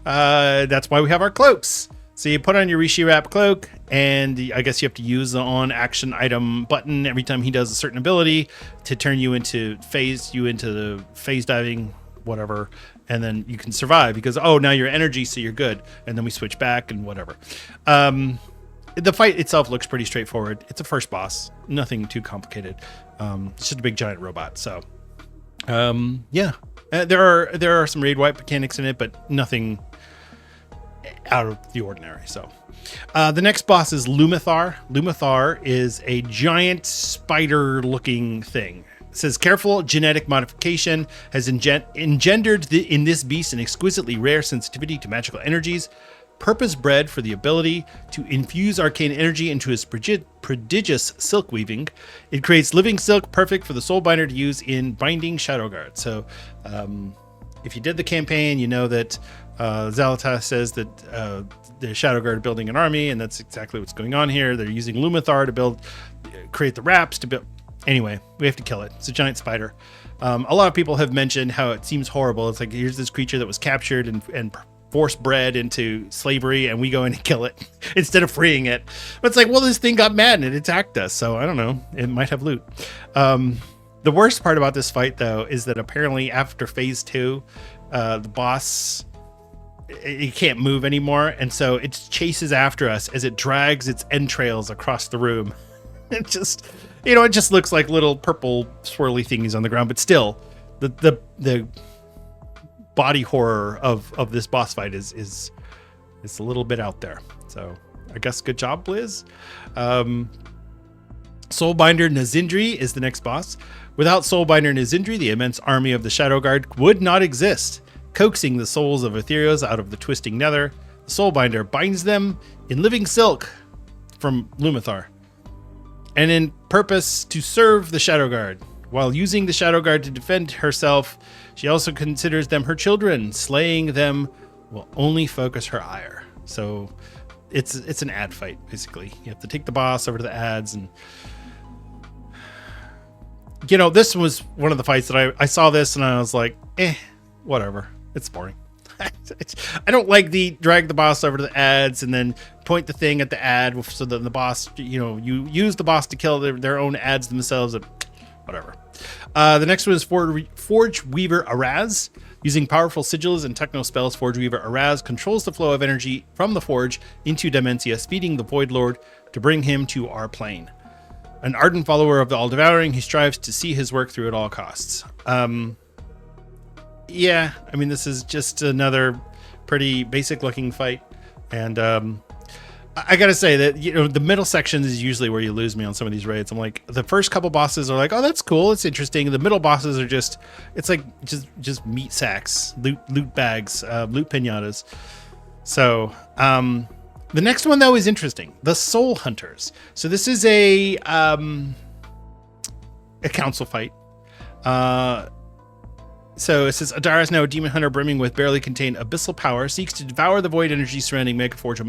that's why we have our cloaks. So you put on your Rishi Wrap cloak, and I guess you have to use the on action item button every time he does a certain ability to turn you into the phase diving, whatever, and then you can survive because now you're energy, so you're good, and then we switch back and whatever. The fight itself looks pretty straightforward. It's a first boss, nothing too complicated. It's just a big giant robot. So yeah, there are some raid wipe mechanics in it, but nothing out of the ordinary. So the next boss is Lumathar. Lumathar is a giant spider looking thing. It says careful genetic modification has engendered in this beast an exquisitely rare sensitivity to magical energies, purpose bred for the ability to infuse arcane energy into his prodigious silk weaving. It creates living silk perfect for the soulbinder to use in binding Shadowguard. So if you did the campaign, you know that Zalata says that the Shadowguard are building an army, and that's exactly what's going on here. They're using Lumathar to create the wraps to build. Anyway, we have to kill it. It's a giant spider. A lot of people have mentioned how it seems horrible. It's like, here's this creature that was captured and force bred into slavery, and we go in and kill it instead of freeing it. But it's like, well, this thing got mad and it attacked us, so I don't know, it might have loot. The worst part about this fight, though, is that apparently after phase 2, the boss, it can't move anymore, and so it chases after us as it drags its entrails across the room. It just looks like little purple swirly thingies on the ground, but still the body horror of this boss fight is a little bit out there. So I guess good job, Blizz. Soulbinder Nazindri is the next boss. Without Soulbinder Nazindri, the immense army of the Shadowguard would not exist. Coaxing the souls of Ethereals out of the twisting nether, the Soulbinder binds them in living silk from Lumathar, and in purpose to serve the Shadowguard. While using the Shadowguard to defend herself, she also considers them her children. Slaying them will only focus her ire. So it's an ad fight, basically. You have to take the boss over to the ads, and this was one of the fights that I saw this and I was like, whatever. It's boring. I don't like the drag the boss over to the ads and then point the thing at the ad so that the boss, you use the boss to kill their own ads themselves. Whatever. The next one is Forge Weaver Araz. Using powerful sigils and techno spells, Forge Weaver Araz controls the flow of energy from the Forge into Dimensius, feeding the Void Lord to bring him to our plane. An ardent follower of the All-Devouring, he strives to see his work through at all costs. Yeah, I mean, this is just another pretty basic looking fight. And I gotta say that, the middle sections is usually where you lose me on some of these raids. I'm like, the first couple bosses are like, oh, that's cool, it's interesting. The middle bosses are just meat sacks, loot bags, loot pinatas. So the next one, though, is interesting. The Soul Hunters. So this is a council fight. So it says, Adara's now a demon hunter brimming with barely contained abyssal power, seeks to devour the void energy surrounding Manaforge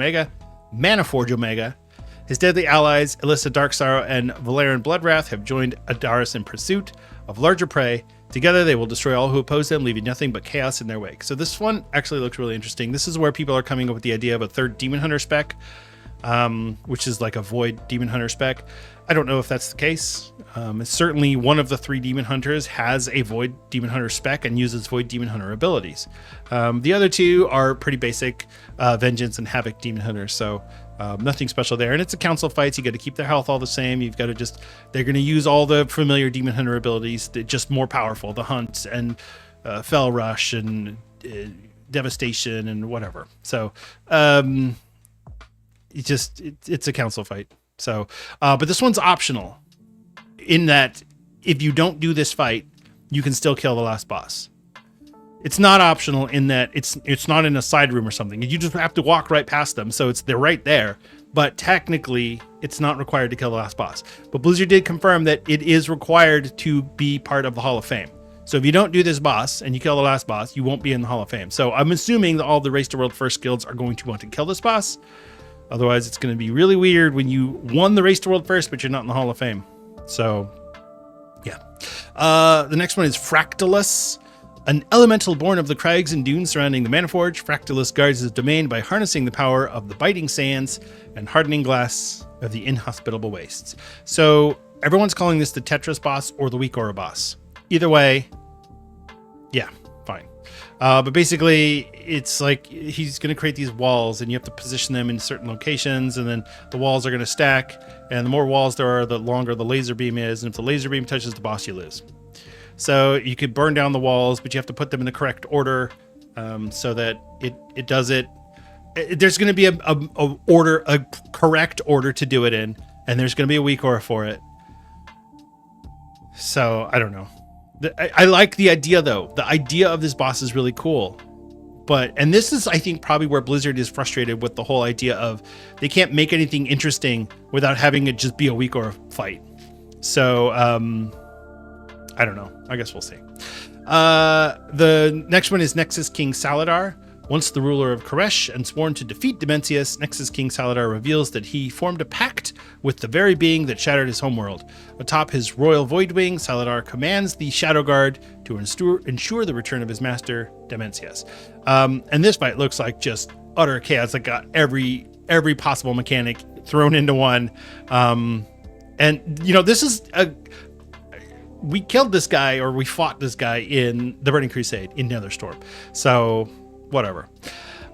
Omega. His deadly allies, Alyssa Darksorrow and Valerian Bloodwrath, have joined Adaris in pursuit of larger prey. Together, they will destroy all who oppose them, leaving nothing but chaos in their wake. So this one actually looks really interesting. This is where people are coming up with the idea of a third demon hunter spec, which is like a void demon hunter spec. I don't know if that's the case. It's certainly one of the 3 demon hunters has a void demon hunter spec and uses void demon hunter abilities. The other 2 are pretty basic vengeance and havoc demon hunters. So nothing special there. And it's a council fight. So you got to keep their health all the same. You've got to they're going to use all the familiar demon hunter abilities, just more powerful, the hunt and fell rush and devastation and whatever. So it's a council fight. So, but this one's optional in that if you don't do this fight, you can still kill the last boss. It's not optional in that it's not in a side room or something. You just have to walk right past them, so they're right there. But technically, it's not required to kill the last boss. But Blizzard did confirm that it is required to be part of the Hall of Fame. So if you don't do this boss and you kill the last boss, you won't be in the Hall of Fame. So I'm assuming that all the Race to World First guilds are going to want to kill this boss. Otherwise, it's going to be really weird when you won the Race to World First, but you're not in the Hall of Fame. So, yeah. The next one is Fractalus. An elemental born of the crags and dunes surrounding the Manaforge, Fractalus guards his domain by harnessing the power of the biting sands and hardening glass of the inhospitable wastes. So everyone's calling this the Tetris boss or the Weak Aura boss. Either way, yeah, fine. But basically, it's like he's going to create these walls, and you have to position them in certain locations, and then the walls are going to stack, and the more walls there are, the longer the laser beam is, and if the laser beam touches the boss, you lose. So you could burn down the walls, but you have to put them in the correct order so that it does it. There's going to be a correct order to do it in, and there's going to be a weak aura for it. So I don't know. I like the idea though. The idea of this boss is really cool. And this is, I think, probably where Blizzard is frustrated with the whole idea of they can't make anything interesting without having it just be a weak aura fight. So, I don't know. I guess we'll see. The next one is Nexus King Saladar. Once the ruler of Koresh and sworn to defeat Dimensius, Nexus King Saladar reveals that he formed a pact with the very being that shattered his homeworld. Atop his royal Voidwing, Saladar commands the Shadow Guard to ensure the return of his master, Dimensius. And this fight looks like just utter chaos. Like got every possible mechanic thrown into one. And you know, this is we killed this guy, or we fought this guy in the Burning Crusade in Netherstorm. So, whatever.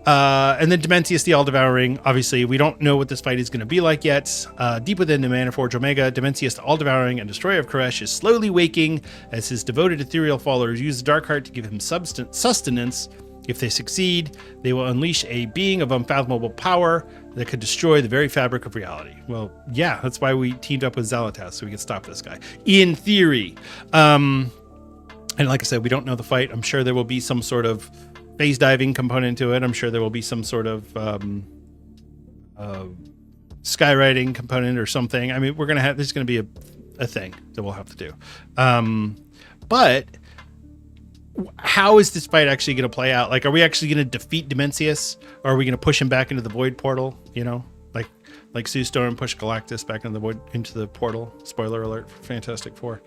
And then Dimensius the All-Devouring. Obviously, we don't know what this fight is going to be like yet. Deep within the Manaforge Omega, Dimensius the All-Devouring and Destroyer of Koresh is slowly waking as his devoted ethereal followers use the Darkheart to give him sustenance. If they succeed, they will unleash a being of unfathomable power that could destroy the very fabric of reality. Well, yeah, that's why we teamed up with Xalatas, so we could stop this guy. In theory. And like I said, we don't know the fight. I'm sure there will be some sort of phase diving component to it. I'm sure there will be some sort of skywriting component or something. I mean, there's going to be a thing that we'll have to do. But how is this fight actually going to play out? Like, are we actually going to defeat Dimensius, or are we going to push him back into the void portal? You know, like Sue Storm pushed Galactus back into the portal. Spoiler alert for Fantastic Four.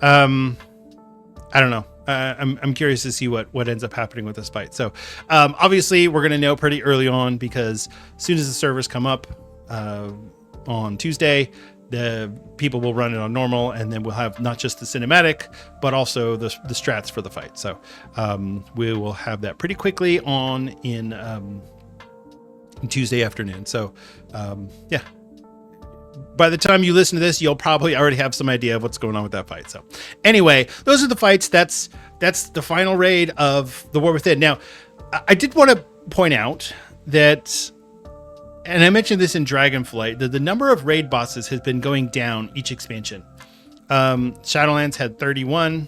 I don't know. I'm curious to see what ends up happening with this fight. So obviously we're going to know pretty early on, because as soon as the servers come up on Tuesday, the people will run it on normal, and then we'll have not just the cinematic, but also the strats for the fight. So we will have that pretty quickly on in Tuesday afternoon. So yeah, by the time you listen to this, you'll probably already have some idea of what's going on with that fight. So anyway, those are the fights. That's the final raid of the War Within. Now, I did want to point out that, and I mentioned this in Dragonflight, that the number of raid bosses has been going down each expansion. Shadowlands had 31,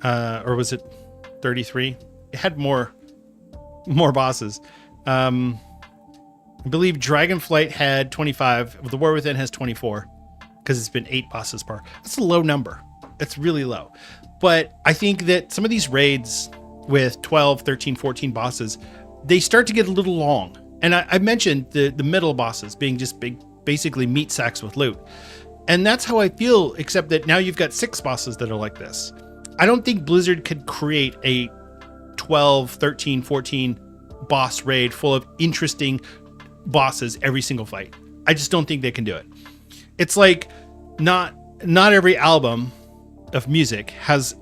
or was it 33? It had more bosses. I believe Dragonflight had 25. The War Within has 24, because it's been 8 bosses per. That's a low number. It's really low. But I think that some of these raids with 12, 13, 14 bosses, they start to get a little long. And I mentioned the middle bosses being just basically meat sacks with loot. And that's how I feel, except that now you've got 6 bosses that are like this. I don't think Blizzard could create a 12, 13, 14 boss raid full of interesting bosses every single fight. I just don't think they can do it. It's like not every album of music has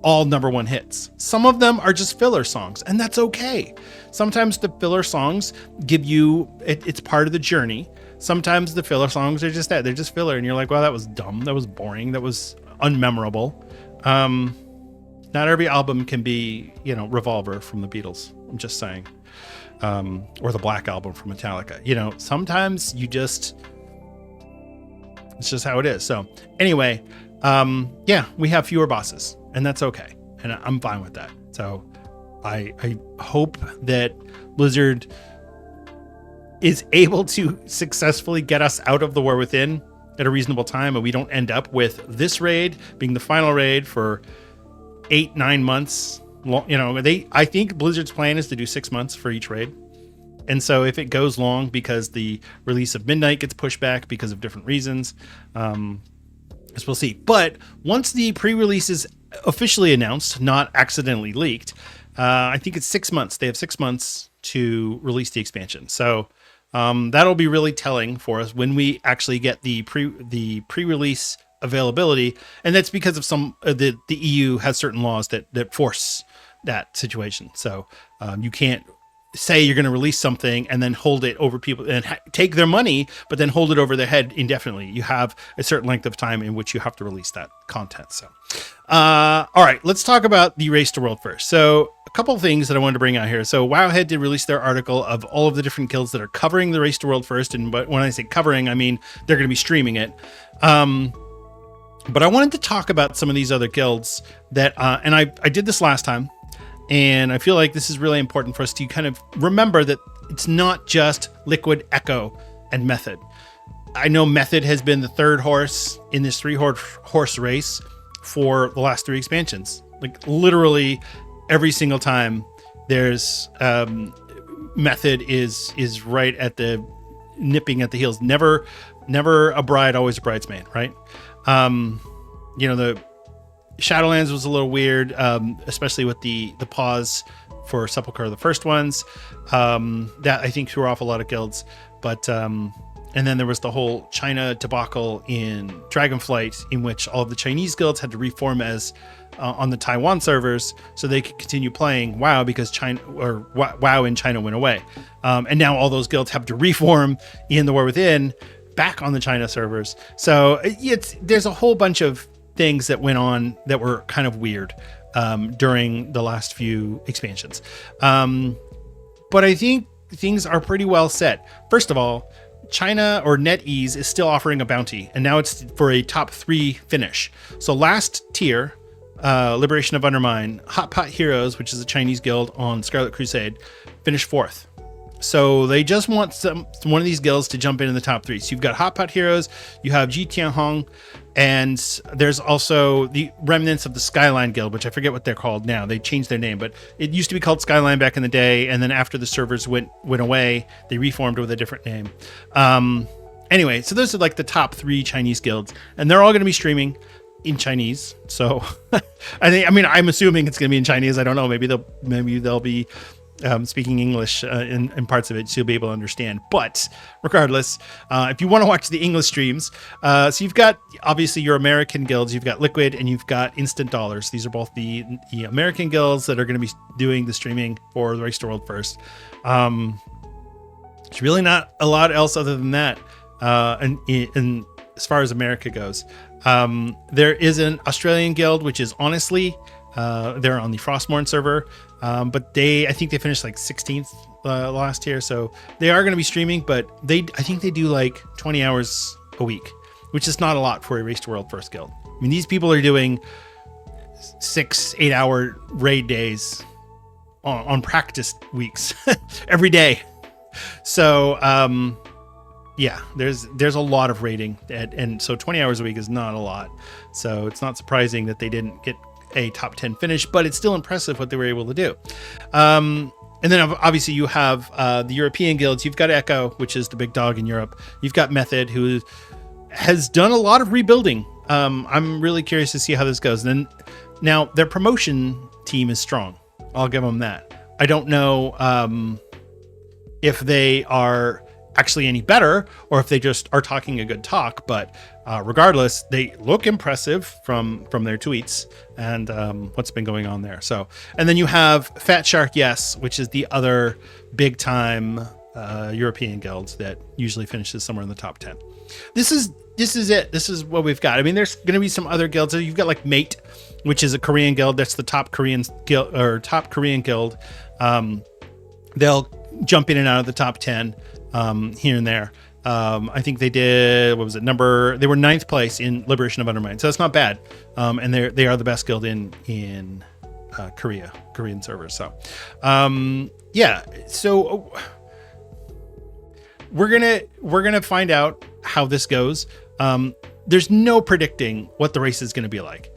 all #1 hits. Some of them are just filler songs, and that's okay. Sometimes the filler songs give you it's part of the journey. Sometimes the filler songs are just that, they're just filler, and you're like, wow, that was dumb, that was boring, that was unmemorable. Not every album can be, Revolver from the Beatles. I'm just saying. Or the Black Album from Metallica. Sometimes it's just how it is. So anyway, yeah, we have fewer bosses. and that's okay, and I'm fine with that. So I hope that Blizzard is able to successfully get us out of the War Within at a reasonable time, and we don't end up with this raid being the final raid for 8-9 months. You know, I think Blizzard's plan is to do 6 months for each raid. And so if it goes long because the release of Midnight gets pushed back because of different reasons, as we'll see. But once the pre-release is officially announced, not accidentally leaked, I think it's 6 months. They have 6 months to release the expansion. So that'll be really telling for us when we actually get the pre-release availability. And that's because of the EU has certain laws that force that situation. So you can't say you're going to release something and then hold it over people and take their money, but then hold it over their head indefinitely. You have a certain length of time in which you have to release that content. So, all right, let's talk about the Race to World first. So a couple of things that I wanted to bring out here. So Wowhead did release their article of all of the different guilds that are covering the Race to World first. But when I say covering, I mean, they're going to be streaming it. But I wanted to talk about some of these other guilds that, and I did this last time, and I feel like this is really important for us to kind of remember that it's not just Liquid, Echo, and Method. I know Method has been the third horse in this 3-horse race for the last 3 expansions. Like literally every single time there's Method is right at the nipping at the heels. Never a bride, always a bridesmaid, right? You know, the Shadowlands was a little weird, especially with the pause for Sepulchre, the first ones. That I think threw off a lot of guilds. But and then there was the whole China debacle in Dragonflight, in which all of the Chinese guilds had to reform as on the Taiwan servers so they could continue playing WoW because WoW in China went away. And now all those guilds have to reform in the War Within back on the China servers. So there's a whole bunch of things that went on that were kind of weird during the last few expansions. But I think things are pretty well set. First of all, China or NetEase is still offering a bounty, and now it's for a top 3 finish. So last tier, Liberation of Undermine, Hot Pot Heroes, which is a Chinese guild on Scarlet Crusade, finished 4th. So they just want one of these guilds to jump into the top 3. So you've got Hot Pot Heroes, you have Ji Tianhong, and there's also the remnants of the Skyline Guild, which I forget what they're called now. They changed their name, but it used to be called Skyline back in the day, and then after the servers went away, they reformed with a different name. Anyway, so those are like the top 3 Chinese guilds, and they're all going to be streaming in Chinese. So I'm assuming it's going to be in Chinese. I don't know. Maybe they'll be speaking English in parts of it, so you'll be able to understand. But regardless, if you want to watch the English streams, so you've got obviously your American guilds, you've got Liquid, and you've got Instant Dollars. These are both the American guilds that are going to be doing the streaming for the Race to World first. It's really not a lot else other than that. And as far as America goes, there is an Australian guild, which is honestly, they're on the Frostmourne server. But I think they finished like 16th last year, so they are going to be streaming. But I think they do like 20 hours a week, which is not a lot for a Race to World first guild. I mean, these people are doing 6-8 hour raid days on practice weeks every day. So yeah, there's a lot of raiding, and so 20 hours a week is not a lot. So it's not surprising that they didn't get a top 10 finish, but it's still impressive what they were able to do. And then obviously you have the European guilds. You've got Echo, which is the big dog in Europe. You've got Method, who has done a lot of rebuilding. I'm really curious to see how this goes. And then now their promotion team is strong. I'll give them that. I don't know if they are actually any better or if they just are talking a good talk, but regardless, they look impressive from their tweets and what's been going on there. So, and then you have Fat Shark Yes, which is the other big time European guild that usually finishes somewhere in the top 10. This is it. This is what we've got. I mean, there's going to be some other guilds. You've got like Mate, which is a Korean guild. That's the top Korean guild or top Korean guild. They'll jump in and out of the top 10 here and there. I think they did, what was it, they were 9th place in Liberation of Undermine, so that's not bad. And they are the best guild in Korean servers. So yeah, so we're gonna find out how this goes. There's no predicting what the race is going to be like,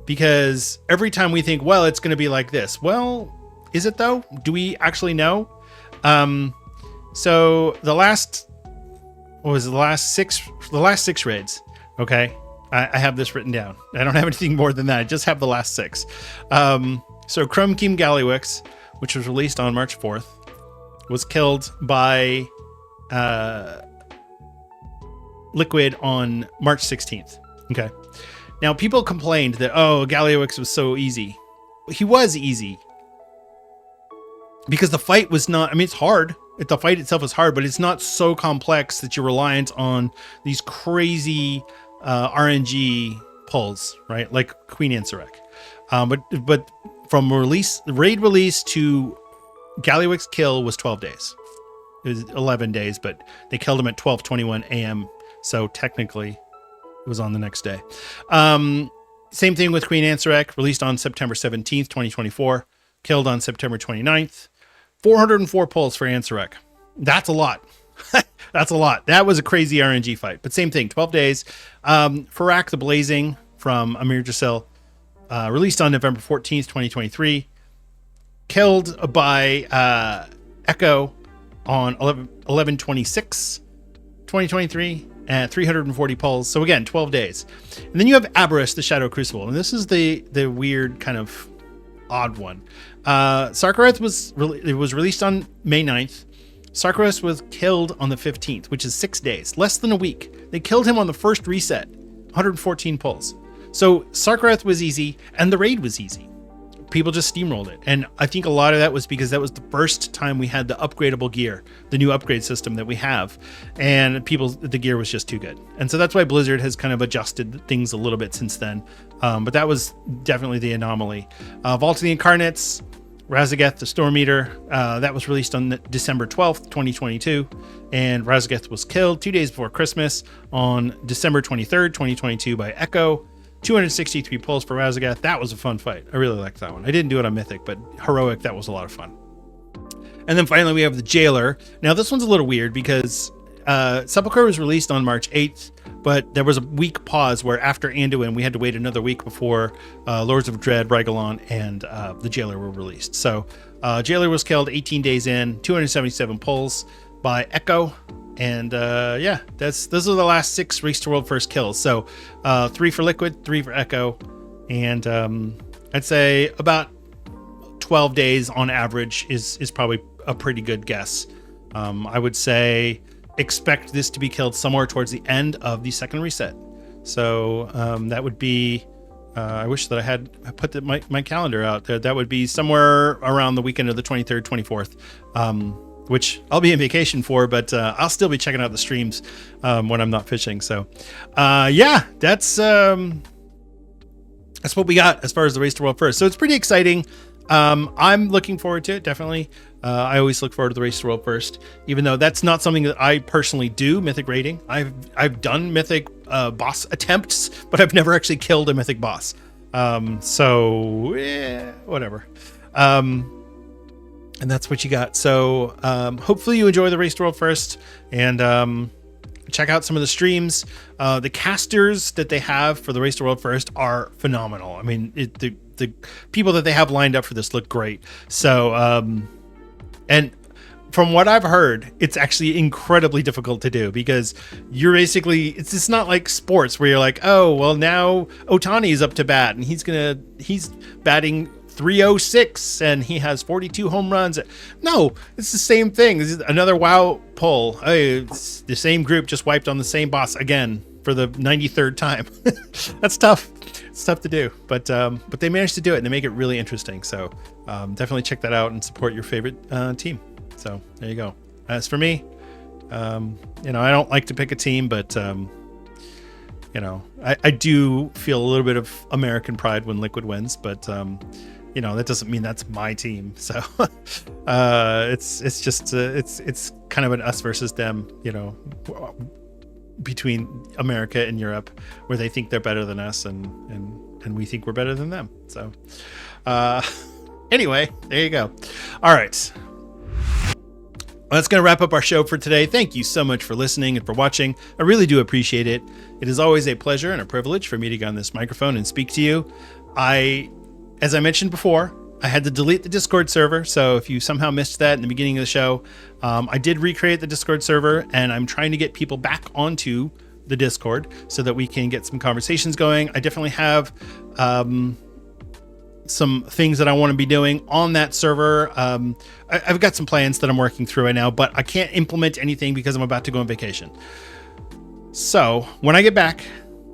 because every time we think, well, it's going to be like this. Well, is it though? Do we actually know? So the last six raids. Okay. I have this written down. I don't have anything more than that. I just have the last 6. So Chrome Keem Gallywix, which was released on March 4th, was killed by Liquid on March 16th. Okay. Now, people complained that, oh, Gallywix was so easy. He was easy because the fight was not, I mean, it's hard. The fight itself is hard, but it's not so complex that you're reliant on these crazy RNG pulls, right? Like Queen Ansurek. But from raid release to Gallywix kill was 12 days. It was 11 days, but they killed him at 12:21 a.m. So technically it was on the next day. Same thing with Queen Ansurek, released on September 17th, 2024, killed on September 29th. 404 pulls for Ansurek. That's a lot. That's a lot. That was a crazy RNG fight, but same thing, 12 days. Farak the Blazing from Amir Jasil, released on November 14th, 2023, killed by Echo on 11/26, 2023, at 340 pulls. So again, 12 days. And then you have Aberrus, the Shadow Crucible, and this is the weird kind of odd one. Sarkareth was released on May 9th. Sarkareth was killed on the 15th, which is 6 days, less than a week. They killed him on the first reset, 114 pulls. So Sarkareth was easy, and the raid was easy. People just steamrolled it. And I think a lot of that was because that was the first time we had the upgradable gear, the new upgrade system that we have. And the gear was just too good. And so that's why Blizzard has kind of adjusted things a little bit since then. But that was definitely the anomaly. Vault of the Incarnates, Razageth the Storm Eater, that was released on December 12th, 2022. And Razageth was killed 2 days before Christmas on December 23rd, 2022 by Echo. 263 pulls for Razageth. That was a fun fight. I really liked that one. I didn't do it on Mythic, but Heroic, that was a lot of fun. And then finally we have the Jailer. Now this one's a little weird because Sepulchre was released on March 8th, but there was a week pause where after Anduin, we had to wait another week before Lords of Dread, Rygalon, and the Jailer were released. So Jailer was killed 18 days in, 277 pulls by Echo. And yeah, those are the last 6 Race to World First kills. So 3 for Liquid, 3 for Echo, and I'd say about 12 days on average is probably a pretty good guess. I would say expect this to be killed somewhere towards the end of the second reset. So that would be, I wish that I had put my calendar out there. That would be somewhere around the weekend of the 23rd, 24th. Which I'll be on vacation for, but I'll still be checking out the streams when I'm not fishing. So, yeah, that's what we got as far as the Race to World First. So it's pretty exciting. I'm looking forward to it, definitely. I always look forward to the Race to World First, even though that's not something that I personally do, Mythic raiding. I've done Mythic boss attempts, but I've never actually killed a Mythic boss. So, whatever. And that's what you got. So hopefully you enjoy the Race to World First, and check out some of the streams. The casters that they have for the Race to World First are phenomenal. I mean, the people that they have lined up for this look great. So, and from what I've heard, it's actually incredibly difficult to do because you're basically, it's just not like sports where you're like, oh, well, now Otani is up to bat and he's batting 306 and he has 42 home runs. No, it's the same thing. This is another WoW poll. Hey, it's the same group just wiped on the same boss again for the 93rd time. That's tough. It's tough to do, but they managed to do it and they make it really interesting. So definitely check that out and support your favorite team. So there you go. As for me, I don't like to pick a team, but I do feel a little bit of American pride when Liquid wins, but that doesn't mean that's my team. So it's just it's kind of an us versus them, between America and Europe, where they think they're better than us and we think we're better than them. So anyway, there you go. All right. Well, that's going to wrap up our show for today. Thank you so much for listening and for watching. I really do appreciate it. It is always a pleasure and a privilege for me to get on this microphone and speak to you. As I mentioned before, I had to delete the Discord server. So if you somehow missed that in the beginning of the show, I did recreate the Discord server, and I'm trying to get people back onto the Discord so that we can get some conversations going. I definitely have some things that I want to be doing on that server. I've got some plans that I'm working through right now, but I can't implement anything because I'm about to go on vacation. So when I get back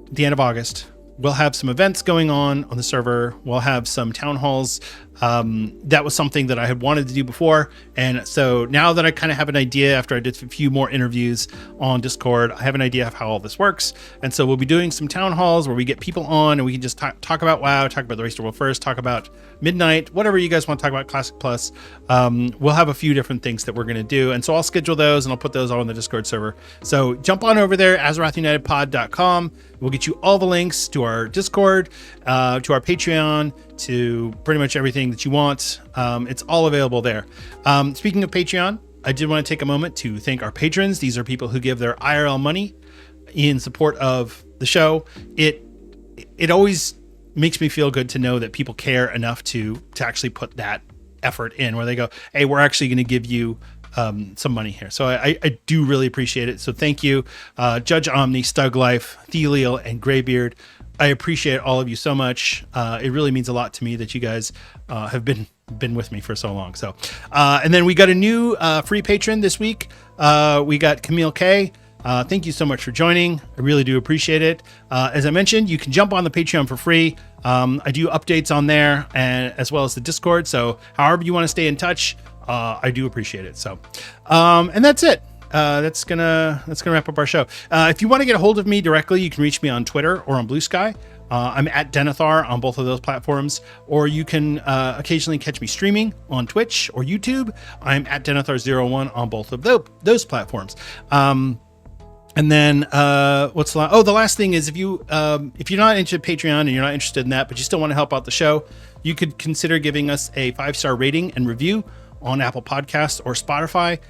at the end of August, we'll have some events going on the server. We'll have some town halls. That was something that I had wanted to do before. And so now that I kind of have an idea, after I did a few more interviews on Discord, I have an idea of how all this works. And so we'll be doing some town halls where we get people on and we can just talk about WoW, talk about the Race to World First, talk about Midnight, whatever you guys want to talk about, Classic Plus. We'll have a few different things that we're going to do. And so I'll schedule those and I'll put those all on the Discord server. So jump on over there, AzerothUnitedPod.com. We'll get you all the links to our Discord, to our Patreon, to pretty much everything that you want. It's all available there. Speaking of Patreon, I did want to take a moment to thank our patrons. These are people who give their IRL money in support of the show. It always makes me feel good to know that people care enough to actually put that effort in, where they go, hey, we're actually going to give you some money here. So I do really appreciate it. So thank you, Judge Omni, Stug Life, Thelial, and Greybeard. I appreciate all of you so much. It really means a lot to me that you guys have been with me for so long. So, and then we got a new free patron this week. We got Camille K. Thank you so much for joining. I really do appreciate it. As I mentioned, you can jump on the Patreon for free. I do updates on there, and as well as the Discord. So however you want to stay in touch, I do appreciate it. So, and that's it. That's gonna wrap up our show. If you want to get a hold of me directly, you can reach me on Twitter or on Blue Sky. I'm at Denethar on both of those platforms, or you can occasionally catch me streaming on Twitch or YouTube. I'm at Denethar01 on both of those platforms. And then the last thing is, if you're not into Patreon and you're not interested in that, but you still want to help out the show, you could consider giving us a 5-star rating and review on Apple Podcasts or Spotify.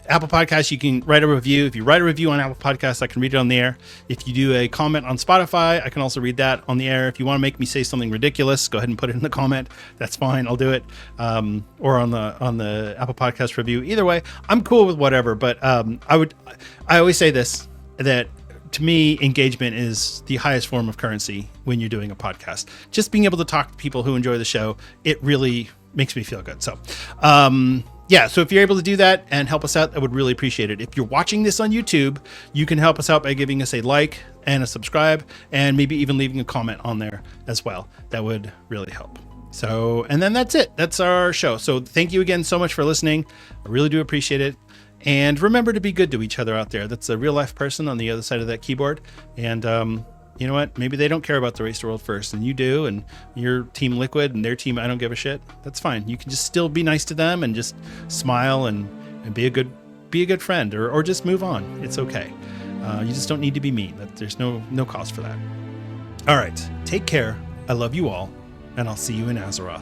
Apple Podcasts, you can write a review. If you write a review on Apple Podcasts, I can read it on the air. If you do a comment on Spotify, I can also read that on the air. If you want to make me say something ridiculous, go ahead and put it in the comment. That's fine. I'll do it. Or on the Apple Podcast review. Either way, I'm cool with whatever. But I always say this, that to me, engagement is the highest form of currency when you're doing a podcast. Just being able to talk to people who enjoy the show, it really makes me feel good. So, so if you're able to do that and help us out, I would really appreciate it. If you're watching this on YouTube, you can help us out by giving us a like and a subscribe, and maybe even leaving a comment on there as well. That would really help. So, and then that's it. That's our show. So thank you again so much for listening. I really do appreciate it. And remember to be good to each other out there. That's a real life person on the other side of that keyboard. And, you know what? Maybe they don't care about the Race to World First, and you do, and your Team Liquid and their team, I don't give a shit. That's fine. You can just still be nice to them and just smile and be a good friend, or just move on. It's okay. You just don't need to be mean. There's no cause for that. All right. Take care. I love you all, and I'll see you in Azeroth.